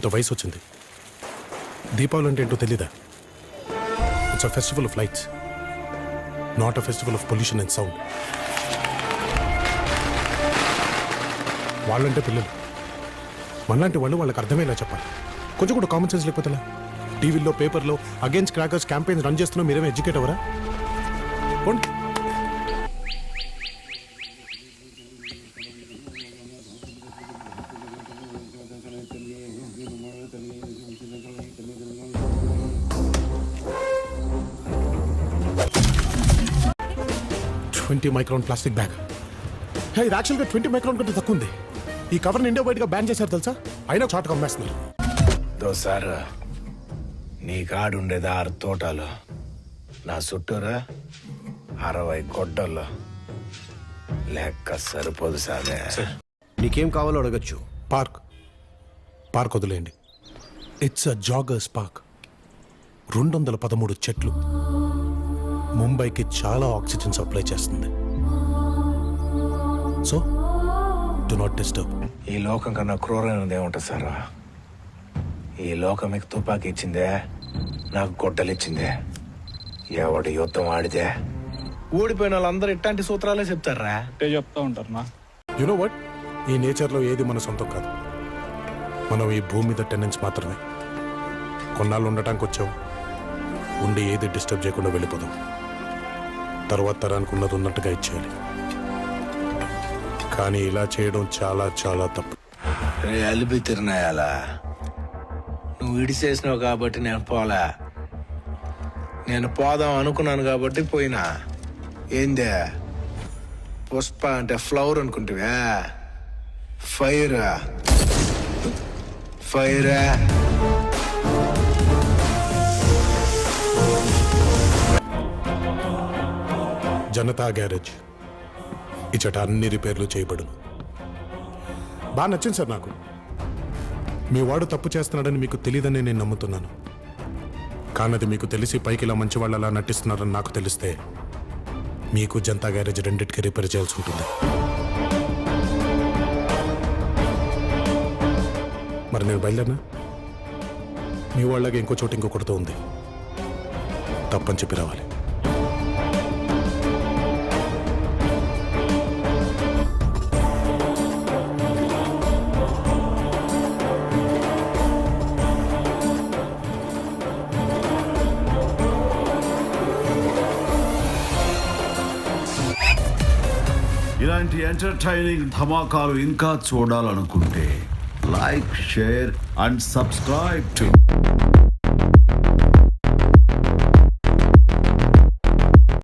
ఇంత వయసు వచ్చింది, దీపావళి అంటే ఏంటో తెలీదా? It's a festival of lights, not a festival of pollution and sound. వాళ్ళంటే పిల్లలు, మనలాంటి వాళ్ళు వాళ్ళకి అర్థమయ్యేలా చెప్పాలి. కొంచెం కూడా కామన్ సెన్స్ లేకపోతే టీవీలో పేపర్లో అగేన్స్ట్ క్రాకర్స్ క్యాంపెయిన్స్ రన్ చేస్తున్నా, మీరేమో ఎడ్యుకేట్ అవరా? పోండి. Micron plastic bag. ఇది యాక్చువల్గా 20 మైక్రాన్ కంటే తక్కువ ఉంది. ఈ కవర్ని ఇండియా బయటగా బ్యాన్ చేశారు తెలుసా? అయినా షార్ట్గా అమ్మేస్తున్నారు. దోసారు నీ కాడుండేది 6 తోటలు, నా చుట్టూరా 60 గొడ్డల్లో. లెక్క సరిపోదు సామే. నీకేం కావాలో అడగచ్చు. పార్క్ వదిలేయండి. It's a joggers park. 213 చెట్లు. ముంబైకి చాలా ఆక్సిజన్ సప్లై చేస్తుంది. So do not disturb. ఈ లోకం కన్నా క్రూరమైనది ఏముంటుంది సార్? ఈ లోకం మీకు తుపాకీ ఇచ్చిందే, నాకు గొడ్డలు ఇచ్చిందే. ఎవడు యుద్ధం ఆడితే ఓడిపోయిన వాళ్ళందరూ ఇట్లాంటి సూత్రాలే చెప్తారా? చెప్తా ఉంటారు. యు నో వాట్, ఈ నేచర్లో ఏది మన సొంతం కాదు. మనం ఈ భూమి మీద టెనెంట్స్ మాత్రమే. కొన్నాళ్ళు ఉండటానికి వచ్చావు, ఉండి ఏది డిస్టర్బ్ చేయకుండా వెళ్ళిపోదాం. తర్వాత తరానికి ఉన్నది ఉన్నట్టుగా ఇచ్చేయాలి. కానీ ఇలా చేయడం చాలా చాలా తప్పు. రే అలిపి తిరునాయాలా, నువ్వు ఇడిసేసినావు కాబట్టి నేను పోలే. నేను పోదాం అనుకున్నాను కాబట్టి పోయినా. ఏందే పుష్ప అంటే ఫ్లవర్ అనుకుంటువా? ఫైరా ఫైరా. జనతా గ్యారేజ్ ఇచ్చట అన్ని రిపేర్లు చేయబడును. బాగా నచ్చింది సార్ నాకు. మీ వాడు తప్పు చేస్తున్నాడని మీకు తెలియదని నేను నమ్ముతున్నాను. కానది మీకు తెలిసి పైకి ఇలా మంచి వాళ్ళు అలా నటిస్తున్నారని నాకు తెలిస్తే మీకు జనతా గ్యారేజ్ రెండింటికి రిపేర్ చేయాల్సి ఉంటుంది. మరి నేను బయలుదేరినా? మీ వాళ్ళకి ఇంకో చోటు ఇంకొకటితో ఉంది. తప్పని చెప్పి రావాలి. ఇలాంటి ఎంటర్టైనింగ్ ధమాకాలు ఇంకా చూడాలనుకుంటే like, share and subscribe to